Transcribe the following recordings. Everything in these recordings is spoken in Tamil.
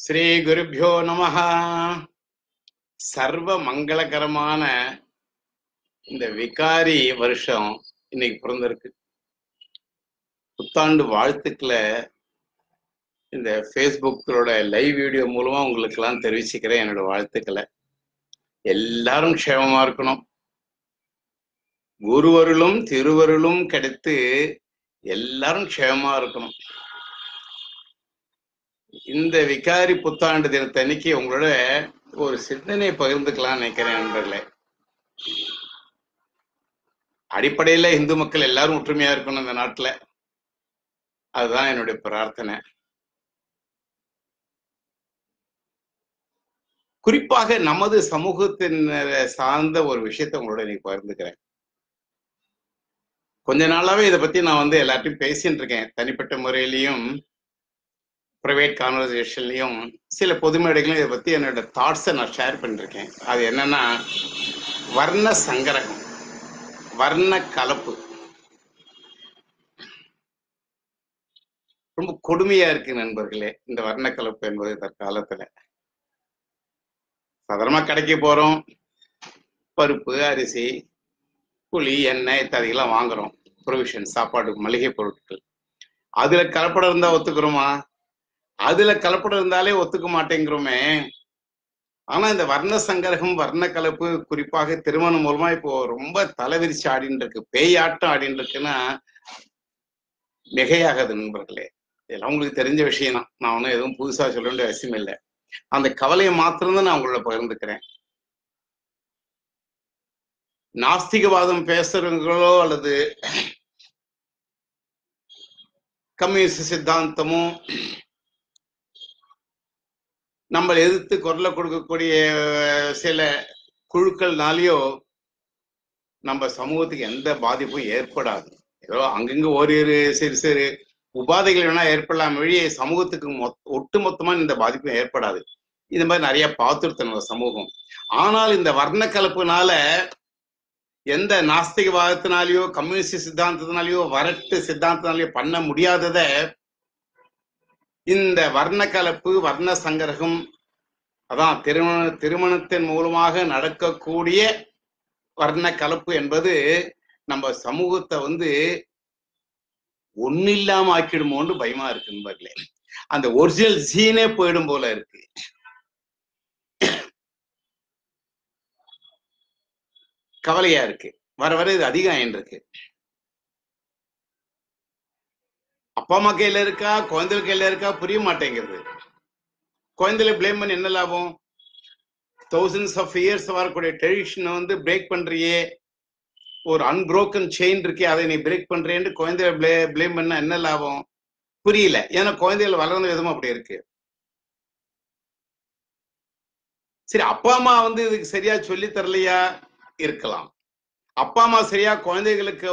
ஸ்ரீ குருப்யோ நமஹ. சர்வ மங்களகரமான இந்த விகாரி வருஷம் இன்னைக்கு பிறந்திருக்கு. புத்தாண்டு வாழ்த்துக்களை இந்த ஃபேஸ்புக்கோட லைவ் வீடியோ மூலமா உங்களுக்கு எல்லாம் தெரிவிச்சுக்கிறேன். என்னோட வாழ்த்துக்களை எல்லாரும் க்ஷேமமா இருக்கணும். குருவருளும் திருவருளும் கிடைத்து எல்லாரும் க்ஷேமமா இருக்கணும். இந்த விகாரி புத்தாண்டு தினத்தன்னைக்கு உங்களோட ஒரு சிந்தனையை பகிர்ந்துக்கலாம் நினைக்கிறேன் நண்பர்களே. அடிப்படையில இந்து மக்கள் எல்லாரும் ஒற்றுமையா இருக்கணும் இந்த நாட்டுல. அதுதான் என்னுடைய பிரார்த்தனை. குறிப்பாக நமது சமூகத்தின் சார்ந்த ஒரு விஷயத்தை உங்களோட இன்னைக்கு பகிர்ந்துக்கிறேன். கொஞ்ச நாளாவே இதை பத்தி நான் எல்லார்ட்டையும் பேசிட்டு இருக்கேன். தனிப்பட்ட முறையிலையும் பிரைவேட் கான்வர்சேஷன்லையும் சில பொது மேடைகளும் இதை பத்தி என்னோட தாட்ஸை நான் ஷேர் பண்ணிருக்கேன். அது என்னன்னா, வர்ண சங்கரகம், வர்ண கலப்பு ரொம்ப கொடுமையா இருக்கு நண்பர்களே. இந்த வர்ண கலப்பு என்பது தற்காலத்துல சாதாரணமா கடைக்கு போறோம், பருப்பு, அரிசி, புளி, எண்ணெய் இத்தாதிகள்லாம் வாங்குறோம். ப்ரொவிஷன், சாப்பாடு, மளிகை பொருட்கள். அதுல கலப்படம் இருந்தா ஒத்துக்கிறோமா? அதுல கலப்படம் இருந்தாலே ஒத்துக்க மாட்டேங்கிறோமே. ஆனா இந்த வர்ண சங்கரகம், வர்ண கலப்பு குறிப்பாக திருமணம் மூலமா இப்போ ரொம்ப தலைவிரிச்சு ஆடின்னு இருக்கு, பேயாட்டம் ஆடின்னு இருக்குன்னா மிகையாகாது நண்பர்களே. இதெல்லாம் உங்களுக்கு தெரிஞ்ச விஷயம் தான். நான் ஒன்றும் எதுவும் புதுசா சொல்ல வேண்டிய அவசியம் இல்லை. அந்த கவலையை மாத்திரம்தான் நான் உங்களோட பகிர்ந்துக்கிறேன். நாஸ்திகவாதம் பேசுறவங்களோ அல்லது கம்யூனிஸ்ட் சித்தாந்தமும் நம்ம எதிர்த்து குரலை கொடுக்கக்கூடிய சில குழுக்கள்னாலேயோ நம்ம சமூகத்துக்கு எந்த பாதிப்பும் ஏற்படாது. ஏதோ அங்கங்க ஓரிரு சிறு சிறு உபாதைகள் வேணா ஏற்படலாம் வழியே சமூகத்துக்கு ஒட்டுமொத்தமா இந்த பாதிப்பும் ஏற்படாது. இந்த மாதிரி நிறைய பார்த்துருத்த நம்ம சமூகம். ஆனால் இந்த வர்ண கலப்புனால எந்த நாஸ்திகவாதத்தினாலேயோ கம்யூனிஸ்ட் சித்தாந்தத்தினாலேயோ வரட்டு சித்தாந்தத்தினாலேயோ பண்ண முடியாதத இந்த வர்ண கலப்பு, வர்ண சங்கரகம், அதான் திருமணத்தின் மூலமாக நடக்கக்கூடிய வர்ண கலப்பு என்பது நம்ம சமூகத்தை ஒண்ணு இல்லாம ஆக்கிடுமோன்னு பயமா இருக்கு நண்பர்களே. அந்த ஒரிஜினல் ஜீனே போயிடும் போல இருக்கு. கவலையா இருக்கு. வர வர இது அதிகம் ஆயிருக்கு. அப்பா அம்மா கையில இருக்கா, குழந்தைகள் கையில இருக்கா, புரிய மாட்டேங்கிறது. குழந்தைகளை பிளேம் பண்ணி என்ன லாபம்? தௌசண்ட்ஸ் ஆஃப் இயர்ஸ் வரக்கூடிய ட்ரெடிஷனை பிரேக் பண்றியே, ஒரு அன்புரோக்கன் செயின் இருக்கே, அதை நீ பிரேக் பண்றேன்னு குழந்தைகளை பிளேம் பண்ண என்ன லாபம்? புரியல. ஏன்னா குழந்தைகள் வளர்ந்த விதமும் அப்படி இருக்கு. சரி, அப்பா அம்மா இதுக்கு சரியா சொல்லி தரலையா இருக்கலாம். அப்பா அம்மா சரியா குழந்தைகளுக்கு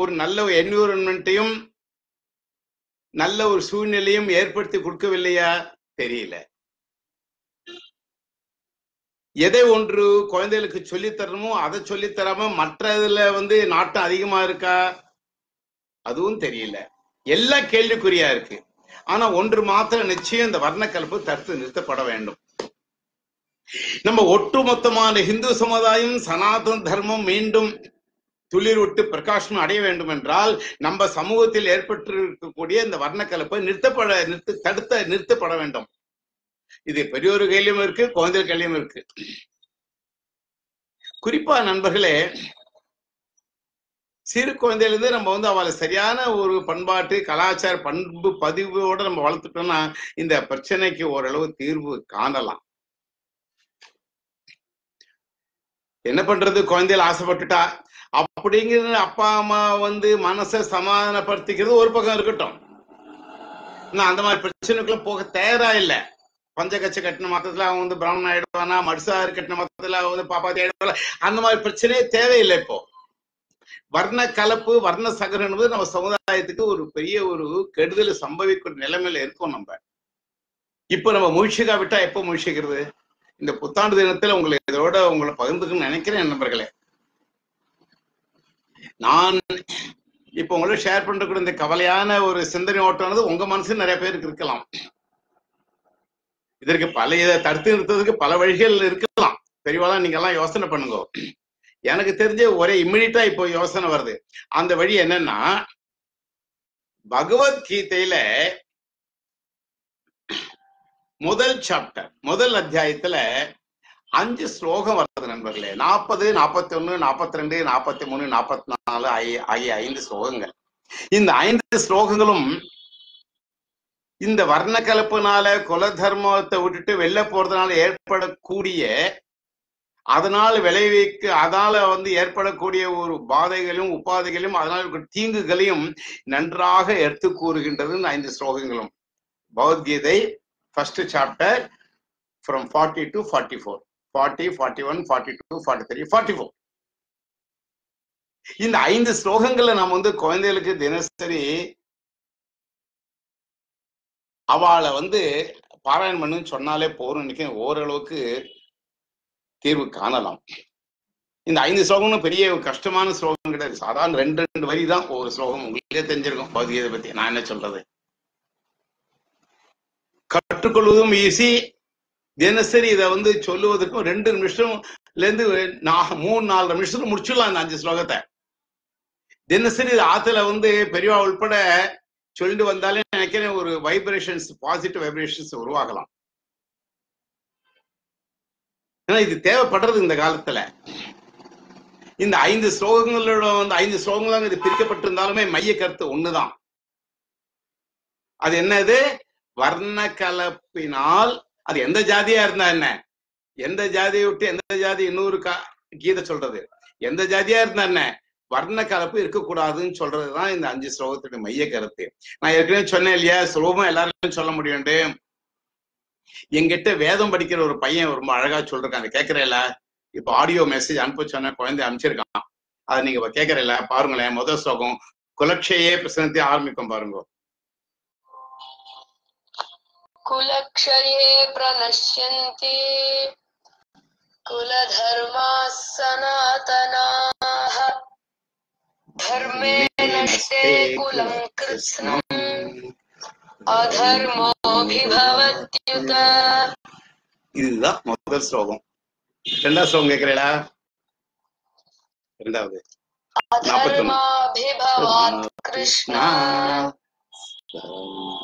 ஒரு நல்ல என்விரான்மெண்ட்டையும் நல்ல ஒரு சூழ்நிலையும் ஏற்படுத்தி கொடுக்கவில்லையா தெரியல. எதை ஒன்று குழந்தைகளுக்கு சொல்லித்தரணுமோ அதை சொல்லித்தராம மற்றதுல நாட்டம் அதிகமா இருக்கா அதுவும் தெரியல. எல்லாம் கேள்விக்குறியா இருக்கு. ஆனா ஒன்று மாத்திரம் நிச்சயம், இந்த வர்ண கலப்பு தடுத்து நிறுத்தப்பட வேண்டும். நம்ம ஒட்டுமொத்தமான இந்து சமுதாயம், சனாதன தர்மம் மீண்டும் துளிர் விட்டு பிரகாசம் அடைய வேண்டும் என்றால் நம்ம சமூகத்தில் ஏற்பட்டிருக்கக்கூடிய இந்த வர்ண கலப்பை நிறுத்தப்பட வேண்டும். இது பெரியோர் கையிலும் இருக்கு, குழந்தைகள் கையிலும் இருக்கு. குறிப்பா நண்பர்களே, சிறு குழந்தையிலிருந்து நம்ம அவளை சரியான ஒரு பண்பாட்டு கலாச்சார பண்பு பதிவோட நம்ம வளர்த்துட்டோம்னா இந்த பிரச்சனைக்கு ஓரளவு தீர்வு காணலாம். என்ன பண்றது, குழந்தைகள் ஆசைப்பட்டுட்டா அப்படிங்கிற அப்பா அம்மா மனசை சமாதானப்படுத்திக்கிறது ஒரு பக்கம் இருக்கட்டும். நான் அந்த மாதிரி பிரச்சனைக்குள்ள போக தயாரா இல்லை. பஞ்சகச்ச கட்டின மொத்தத்துல அவன் பிராமணன் ஆயிடுவானா, மடுசாறு கட்டின மொத்தத்துல பாப்பாத்தி ஆயிடுவாங்க, அந்த மாதிரி பிரச்சனையே தேவையில்லை. இப்போ வர்ண கலப்பு, வர்ண சங்கரம் என்பது நம்ம சமுதாயத்துக்கு ஒரு பெரிய ஒரு கெடுதல் சம்பவிக்கிற நிலைமையில இருக்கோம். நம்ம இப்ப நம்ம முயற்சிக்கா விட்டா எப்ப முயற்சிக்கிறது? இந்த புத்தாண்டு தினத்துல உங்களை பகிர்ந்துக்கணும்னு நினைக்கிறேன் நண்பர்களே. நான் இப்ப உங்களோட ஷேர் பண்றக்கூடிய இந்த கவலையான ஒரு சிந்தனை ஓட்டமானது உங்க மனசு நிறைய பேருக்கு இருக்கலாம். இதற்கு பல இதை தடுத்து நிறுத்ததுக்கு பல வழிகள் இருக்கலாம். பெரியவாளா நீங்க எல்லாம் யோசனை பண்ணுங்க. எனக்கு தெரிஞ்ச ஒரே இம்மிடியட்டா இப்போ யோசனை வருது. அந்த வழி என்னன்னா, பகவத்கீதையில முதல் சாப்டர் முதல் அத்தியாயத்துல 5 ஸ்லோகம் வருது நண்பர்களே. 40, 41, 42, 43, 44 ஆகிய 5 ஸ்லோகங்கள். இந்த 5 ஸ்லோகங்களும் இந்த வர்ண கலப்புனால குல தர்மத்தை விட்டுட்டு வெளில போறதுனால ஏற்படக்கூடிய, அதனால அதனால ஏற்படக்கூடிய ஒரு பாதைகளையும் உபாதைகளையும் அதனால தீங்குகளையும் நன்றாக எடுத்து கூறுகின்றது இந்த 5 ஸ்லோகங்களும். Bhagavad Gita first chapter from 40 to 44, 40, 41, 42, 43, 44. இந்த 5 ஸ்லோகங்களை நாம் குழந்தைகளுக்கு தினசரி அவளை பாராயணம் பண்ணுன்னு சொன்னாலே போறோம். இன்னைக்கு ஓரளவுக்கு தீர்வு காணலாம். இந்த 5 ஸ்லோகம்னு பெரிய கஷ்டமான ஸ்லோகம் கிடையாது. சாதாரண 2 வரி தான் ஒரு ஸ்லோகம். உங்களுக்கே தெரிஞ்சிருக்கும் பகவத்கீதை பத்தி நான் என்ன சொல்றது. கற்றுக்கொள்வதும் ஈஸி. தினசரி இதை சொல்லுவதற்கும் 2 நிமிஷம்ல இருந்து 3-4 நிமிஷத்துல முடிச்சிடலாம் இந்த 5 ஸ்லோகத்தை. தினசரி ஆத்துல பெரியவா உள்பட சொல்லிட்டு வந்தாலே நினைக்கிறேன் ஒரு வைப்ரேஷன்ஸ், பாசிட்டிவ் வைப்ரேஷன்ஸ் உருவாகலாம். ஏன்னா இது தேவைப்படுறது இந்த காலத்துல. இந்த 5 ஸ்லோகங்களோட 5 ஸ்லோகங்களாக இது பிரிக்கப்பட்டிருந்தாலுமே மைய கருத்து ஒண்ணுதான். அது என்னது? வர்ண கலப்பினால், அது எந்த ஜாதியா இருந்தா என்ன, எந்த ஜாதியை விட்டு எந்த ஜாதி இன்னொரு கீதை சொல்றது, எந்த ஜாதியா இருந்தா என்ன, வர்ண கலப்பு இருக்கக்கூடாதுன்னு சொல்றதுதான் இந்த 5 ஸ்லோகத்துடைய மைய கருத்து. நான் ஏற்கனவே சொன்னேன் இல்லையா, சுலபமா எல்லாருக்கும் சொல்ல முடியும். எங்கிட்ட வேதம் படிக்கிற ஒரு பையன் ரொம்ப அழகா சொல்றான். அதை கேட்கறேல, இப்ப ஆடியோ மெசேஜ் அனுப்ப சொன்ன குழந்தை அனுப்பிச்சிருக்கான். அதை நீங்க கேட்கறல பாருங்களேன். முதல் ஸ்லோகம் குலக்ஷயே பிரசனத்தை ஆரம்பிக்கும் பாருங்க. குலக்ஷயே ப்ரணஷ்யந்தி குலதர்மாः சனாதனாः தர்மே நஷ்டே குலம் கிருஷ்ணம் அதர்மோபிபவத்யுத. இதுதான் முதல் ஸ்லோகம். ரெண்டாவது ஸ்லோகம் கேட்கிறீங்களா? ரெண்டாவது அதர்மாபிபவாத் கிருஷ்ணா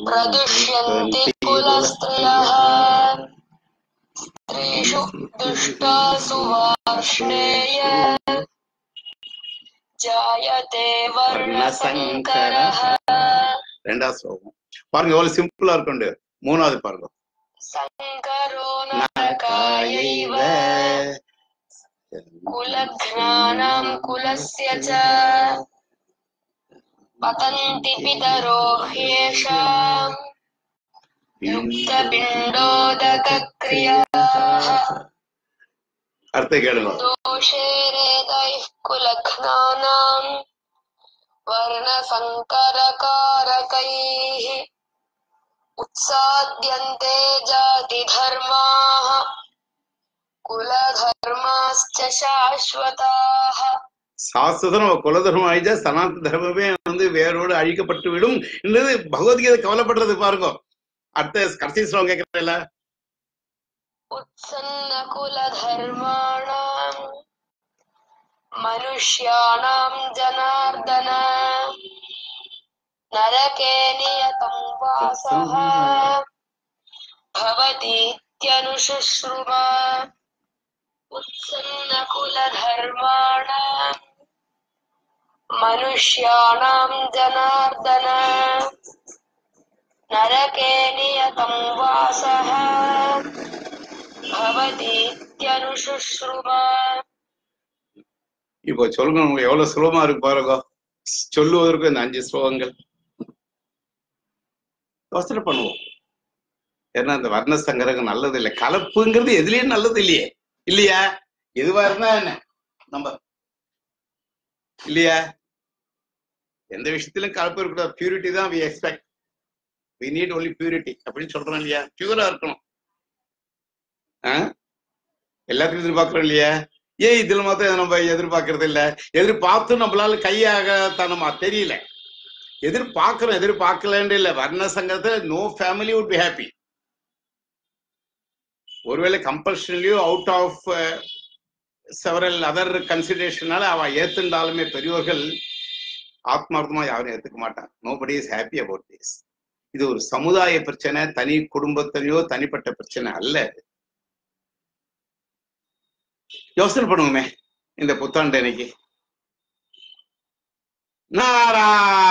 பிரதுஷ்யந்தி குலஸ்த்ரியः ஸ்த்ரீஷு துஷ்டாசு வார்ஷ்ணேய ஜாயதே வர்ணசங்கரः. ரெண்டாவது ஸ்லோகம் பாருங்க எவ்வளவு சிம்பிளா இருக்குண்டு. மூணாவது பாருங்க. சங்கரோ நரகாயைவ குலக்ஞானம் குலஸ்ய ச பதந்தி பிதரோ ஹ்யேஷாம் யுக்த பிண்டோதக க்ரியாः. அர்த்தம் கேளுங்க. தோஷே ரேதைः குலக்ஞானம் வர்ணசங்கரகாரகைः உத்சாத்யந்தே ஜாதி தர்மாः குலதர்மாஸ்ச சாஸ்வதாः. சாஸ்திரம் குலதர்மம் அழிஞ்சா சனாதன தர்மமே வேரோடு அழிக்கப்பட்டு விடும் என்றது பகவத்கீதை கவலைப்படுறது பாருங்க. அடுத்த கடைசி ஸ்லோகம் கேட்கறதுல உத்சன்ன குலதர்மாணாம் மனுஷ்யாணாம் ஜனார்தன நரகே நியதம் வாசஹ பவதீத்யனுசுஷ்ருமா. உத்சன்ன குலதர்மாணாம் மனுஷ்யாணாம் ஜனார்தன நரகே நியதம் வாசஹ பவதீத்யனுசுஷ்ருமா. இப்போ சொல்லுங்க, உங்களுக்கு எவ்வளவு சுலபமா இருக்கு பாருங்க சொல்லுவதற்கு இந்த 5 ஸ்லோகங்கள். யோசனை பண்ணுவோம். ஏன்னா இந்த வர்ண சங்கரகம் நல்லது இல்லை. கலப்புங்கிறது எதுலயும் நல்லது இல்லையே, இல்லையா? எதுவா இருந்தா என்ன நம்ம இல்லையா? எந்த விஷயத்திலும் கலப்பு இருக்கக்கூடாது. பியூரிட்டி தான் we expect. we need only purity அப்படின்னு சொல்றோம் இல்லையா? பியூரா இருக்கணும். எல்லாத்தையும் எதிர்பார்க்கிறோம் இல்லையா? ஏன் இதுல மாத்திரம் நம்ம எதிர்பார்க்கறது இல்ல? எதிர்பார்த்து நம்மளால கையாகத்தனமா தெரியல. எதிர்பார்க்கிறோம், எதிர்பார்க்கலன்னு இல்ல. வர்ண சங்கத்துல no family would be happy. ஒருவேளை கம்பல்ஷன்லயோ அவுட் ஆஃப் செவரல் அதர் கன்சிடரேஷனால அவ ஏத்துண்டாலுமே பெரியோர்கள் ஆத்மார்த்தமா யாரும் ஏத்துக்க மாட்டாங்க. Nobody is happy about this. இது ஒரு சமுதாய பிரச்சனை, தனி குடும்பத்திலேயோ தனிப்பட்ட பிரச்சனை அல்ல. யோசனை பண்ணுவோமே இந்த புத்தாண்டு அன்னைக்கு. நாராயண